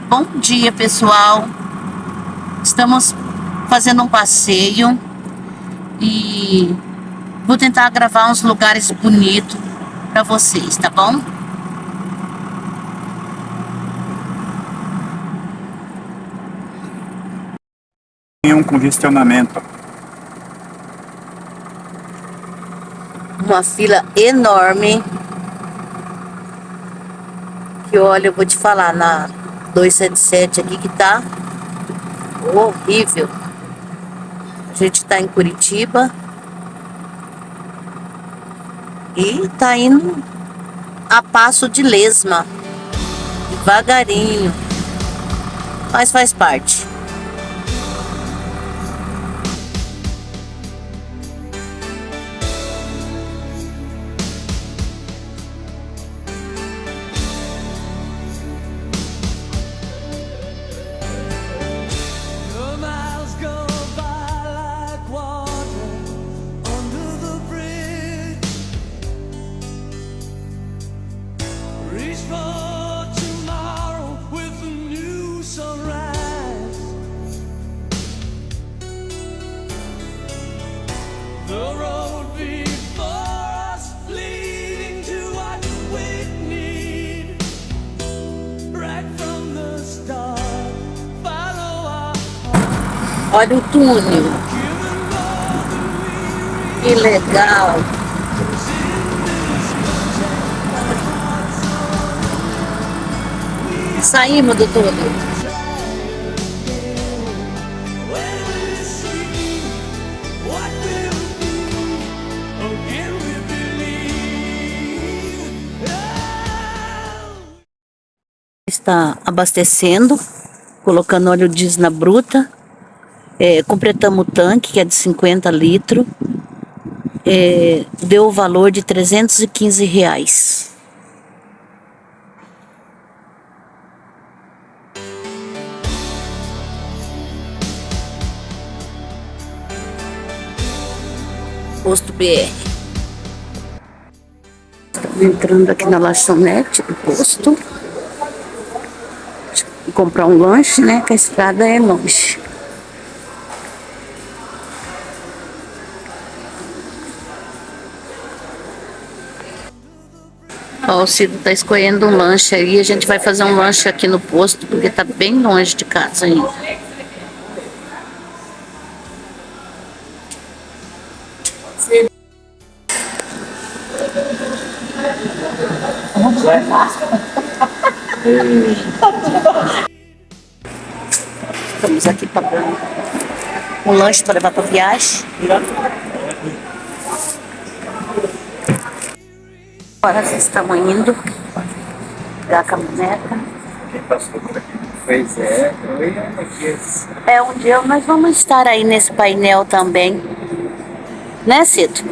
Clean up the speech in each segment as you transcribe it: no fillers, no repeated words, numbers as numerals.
Bom dia, pessoal. Estamos fazendo um passeio e vou tentar gravar uns lugares bonitos para vocês, tá bom? Tem um congestionamento. Uma fila enorme. Que olha, eu vou te falar, na 277 aqui que tá horrível. A gente tá em Curitiba e tá indo a passo de lesma, devagarinho, mas faz parte. Olha o túnel. Que legal. Saímos do túnel. Está abastecendo, colocando óleo diesel na bruta. Completamos o tanque, que é de 50 litros. Deu o valor de R$315. Posto BR. Estamos entrando aqui na lanchonete do posto. Vou comprar um lanche, né? Que a estrada é longe. Ó, o Cido tá escolhendo um lanche aí. A gente vai fazer um lanche aqui no posto, porque tá bem longe de casa ainda. Estamos aqui pagando um lanche para levar para viagem. Agora estamos indo pegar a caminhoneta. Quem passou por aqui? Pois é, Um dia nós vamos estar aí nesse painel também. Né, Cito?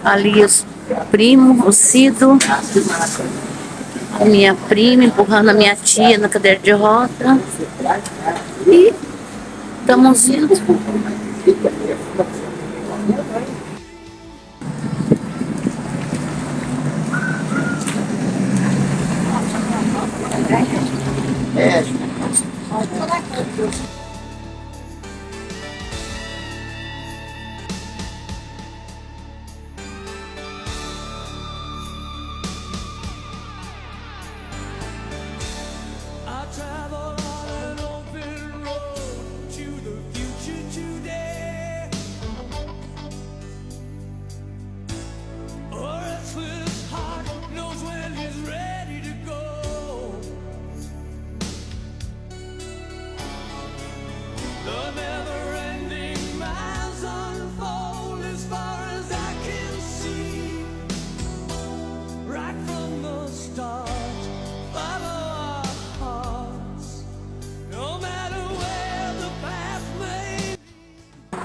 Ali os primos, o Cido, a minha prima empurrando a minha tia na cadeira de roda. E estamos indo.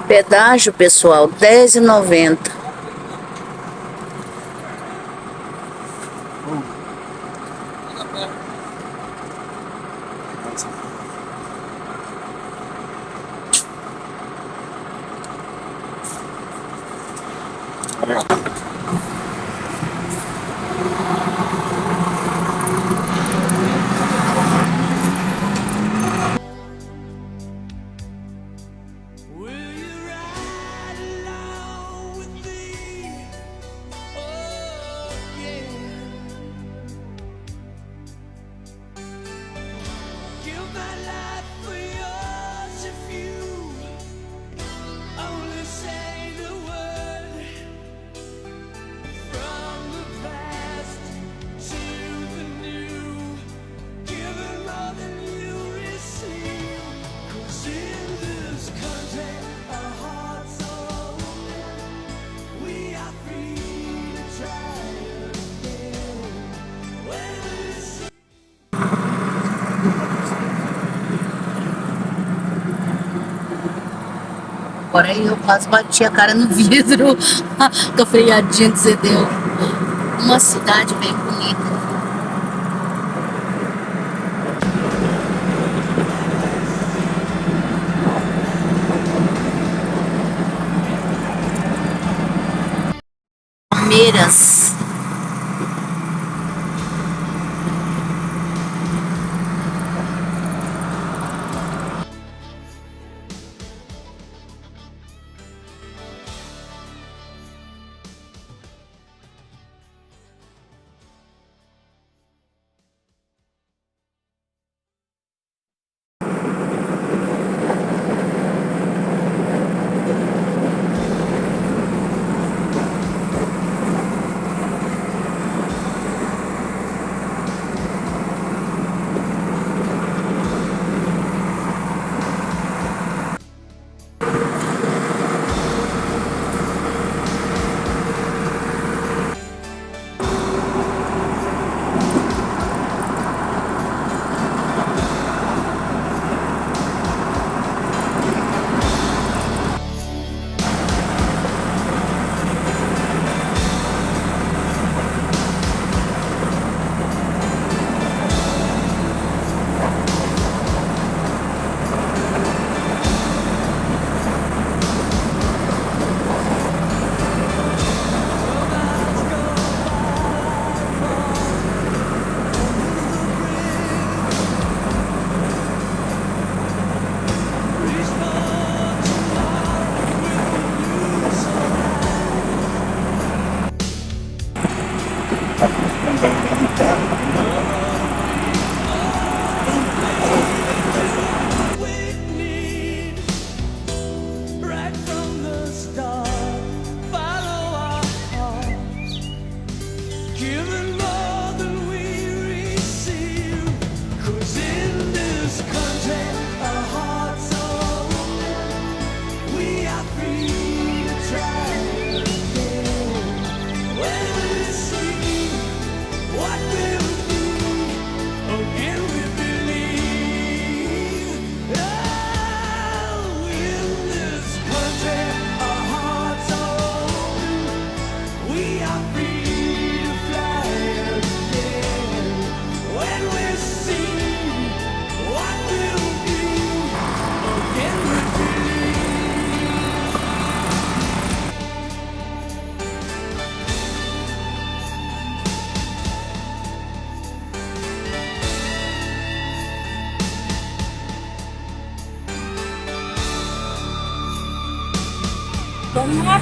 Pedágio, pessoal, R$10,90. Agora eu quase bati a cara no vidro com a freadinha que você deu. Uma cidade bem bonita. Palmeiras.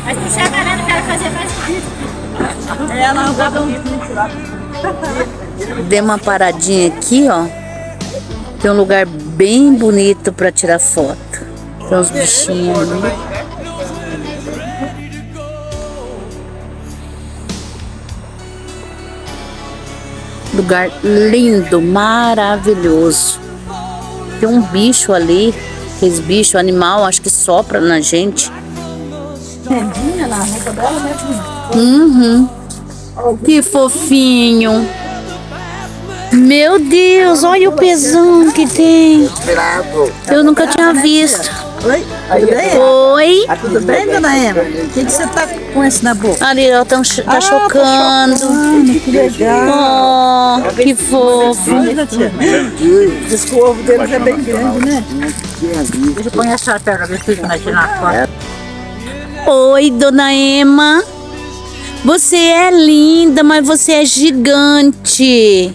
Mas se a galera quer fazer mais rápido. Ela não dá Dei uma paradinha aqui, ó. Tem um lugar bem bonito pra tirar foto. Tem uns bichinhos ali. Lugar lindo, maravilhoso. Tem um bicho ali. Aqueles bichos, animal, acho que sopra na gente. Rendinha na roupa dela, né? Uhum. Que fofinho. Meu Deus, olha o pezão que tem. Eu nunca tinha visto. Oi? Tudo bem? Oi. Tudo bem, dona Emma? O que você tá com esse na boca? Ali, ó, tá chocando. Que legal. Oh, que fofo. Diz que o ovo deles é bem grande, né? Deixa eu pôr essa perna, ver se fica na foto. Oi, dona Emma. Você é linda, mas você é gigante.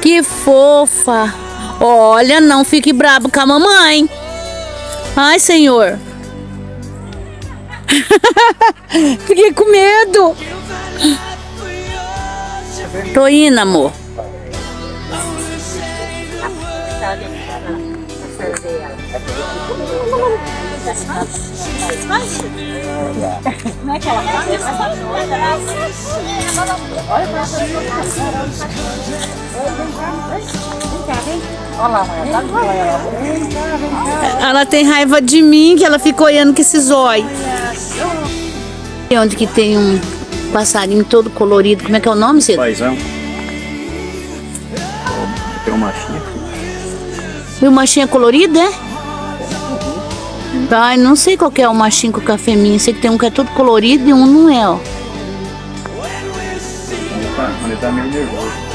Que fofa. Olha, não fique brabo com a mamãe. Ai, senhor. Fiquei com medo. Tô indo, amor. Como é que ela Ela tem raiva de mim, que ela fica olhando com esse zóio. E onde que tem um passarinho todo colorido? Como é que é o nome, Cid? Paizão. Tem uma machinha. E o machinho é colorido, é? Ai, não sei qual que é o machinho com o cafeminho. Sei que tem um que é todo colorido e um não é, ó. Ele tá meio nervoso.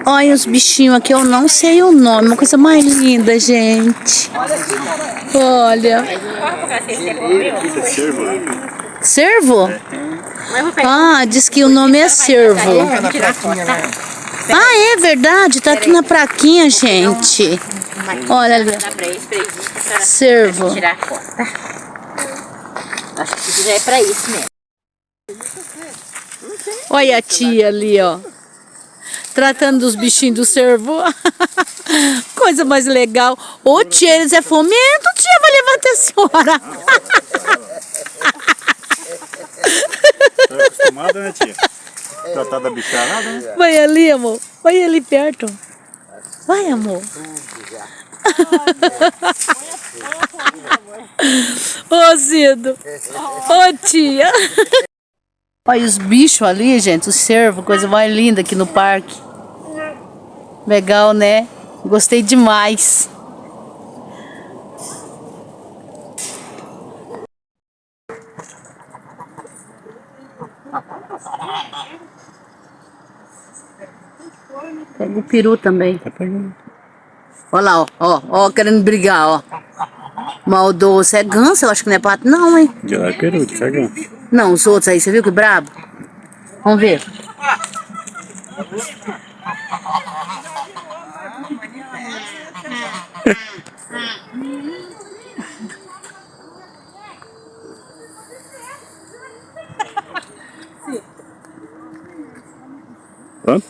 Olha os bichinhos aqui, eu não sei o nome. Uma coisa mais linda, gente. Olha. Cervo? Ah, diz que o nome é cervo. Ah, é verdade. Tá aqui na praquinha, gente. Olha ali. Cervo. Acho que já é pra isso mesmo. Olha a tia ali, ó. Tratando dos bichinhos do cervo. Coisa mais legal. Ô tia, eles é fomento, tia, vai levar até a senhora. Tá acostumada, né, tia? Tratar da bicharada, né? Vai ali, amor. Vai ali perto. Vai, amor. Ô, Cido. Ô, tia. Olha os bichos ali, gente. Os cervos, coisa mais linda aqui no parque. Legal, né? Gostei demais. Pega o peru também. Tá pegando. Olha lá, ó, querendo brigar, ó. Maldoso. É ganso, eu acho que não é pato, não, hein? De lá é peru, de cagão. Não, os outros aí, você viu que brabo? Vamos ver. Pronto?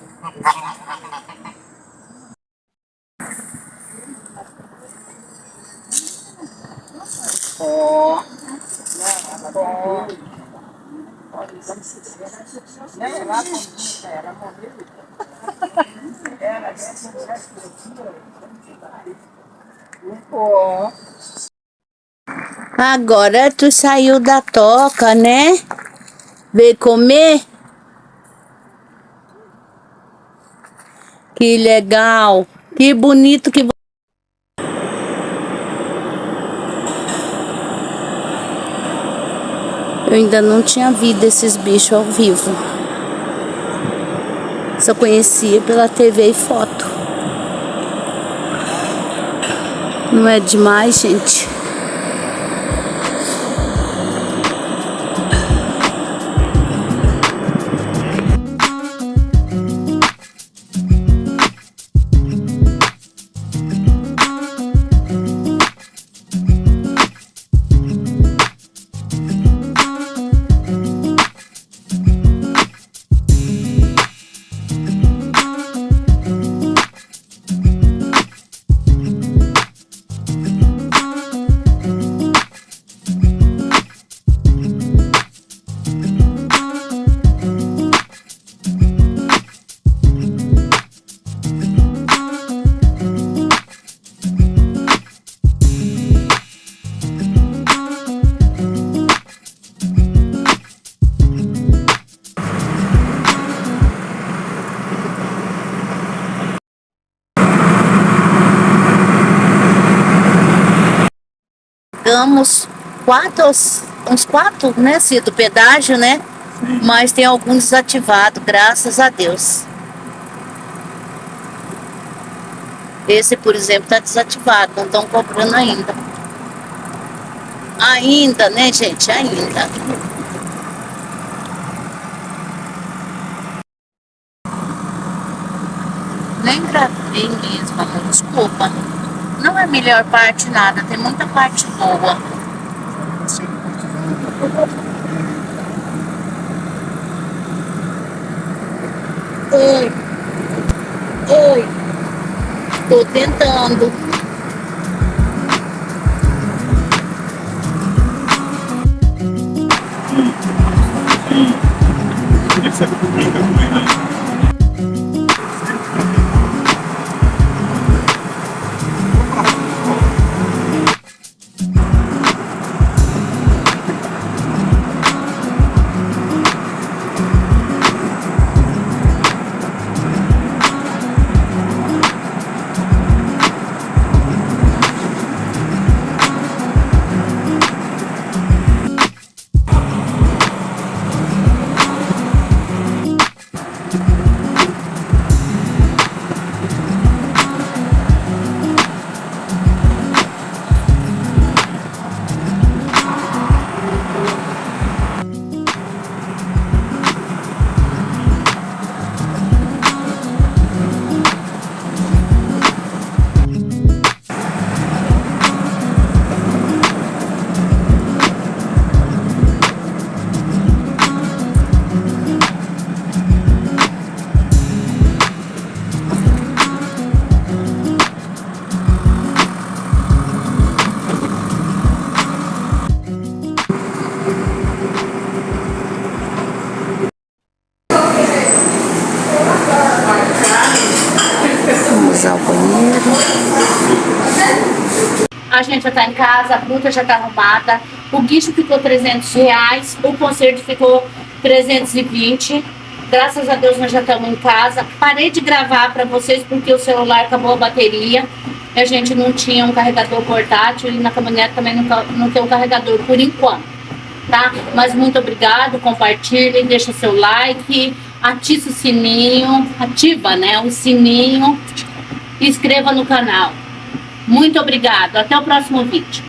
Agora tu saiu da toca, né? Veio comer? Que legal. Que bonito que... Eu ainda não tinha visto esses bichos ao vivo. Só conhecia pela TV e foto. Não é demais, gente? pagamos uns 4, né, do pedágio, né? Mas tem algum desativado, graças a Deus. Esse, por exemplo, está desativado, não estão cobrando ainda. Ainda, né, gente? Ainda. Nem gravei mesmo, amor, desculpa. Não é a melhor parte nada, tem muita parte boa. Oi. Oi. Tô tentando. Vamos usar o banheiro. A gente já tá em casa, a fruta já tá arrumada. O guicho ficou R$300, o conserto ficou 320. Graças a Deus nós já estamos em casa. Parei de gravar para vocês porque o celular acabou a bateria. A gente não tinha um carregador portátil e na caminhonete também não tem um carregador por enquanto, tá? Mas muito obrigado, compartilhem, deixa seu like, ativa o sininho, né, o sininho, e inscreva no canal. Muito obrigado, até o próximo vídeo.